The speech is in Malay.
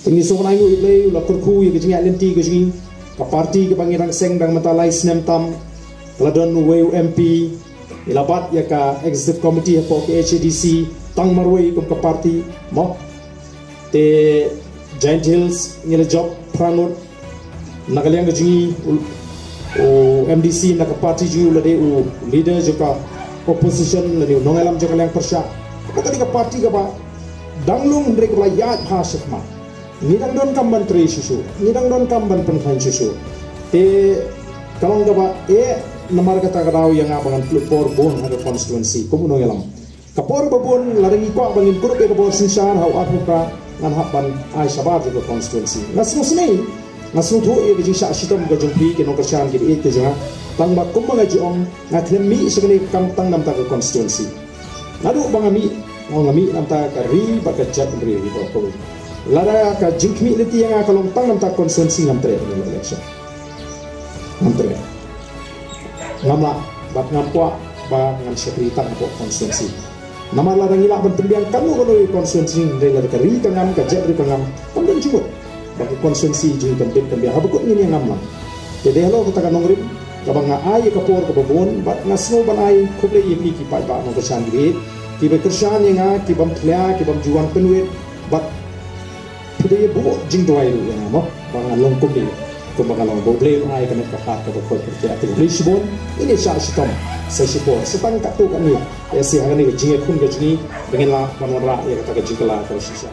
pengisong na yung iplay ula kurku yung kajing alenti kajing ka party ka pangirang seng dang matalay sinem tam kaladon weu MP ilabat ya ka executive committee po ke HADC tang marway kum ka party mo te Giant Hills ngila job pranut nakaliang kajing o MDC na ka party ju lade o leader juga opposition lade nongalam juga kaliang persya apa ka party ka ba danglung ndrek la yat hasik ma nidang don kamban tri susu nidang don kamban penhan susu kalong gaba namar kata kadau yang abangan por bon ada constituency kumuno yalam kapor babon larangi ko bangin grup e kapor sinsan hau atmuka ngan hapan ai sabar juga constituency nasmu sini nasmu thu e bijing sa sitom ga jumpi ke no kersan gi e ke janga tang ba kum nga jiong ngatlem mi sekali kam tang nam ta constituency nadu bangami ngami nam ta ka ri ba ka jat ri ko lara ka jingkmi liti yang akalong tang nam ta constituency ngam tre election ngam tre ngama bat ngampwa ba ngam sekreta ko constituency nama lara ngila ban pendiang kamu kono constituency dengan ka ri ka ngam ka jat ri ka ngam pamdan jumut ba constituency jing kan bet tambia habukut ngini ngam lam jadi halo kita kan nongrim ka banga ay ka por ka babon bat ngasno ban ay kuble yipi ki pa ba no ka sangri ki be kersan yang ki bam thlia ki bam juang penwet bat pede bu jing doai lu yang mo bang long kumbi ko bang long boble ai kan ka ka ko kerja ti lisbon ini sya sitom sa sipor setang ka tu kan ni ya si hangani jing kun ga jing dengan la manora ya kata ka jingla ka sisa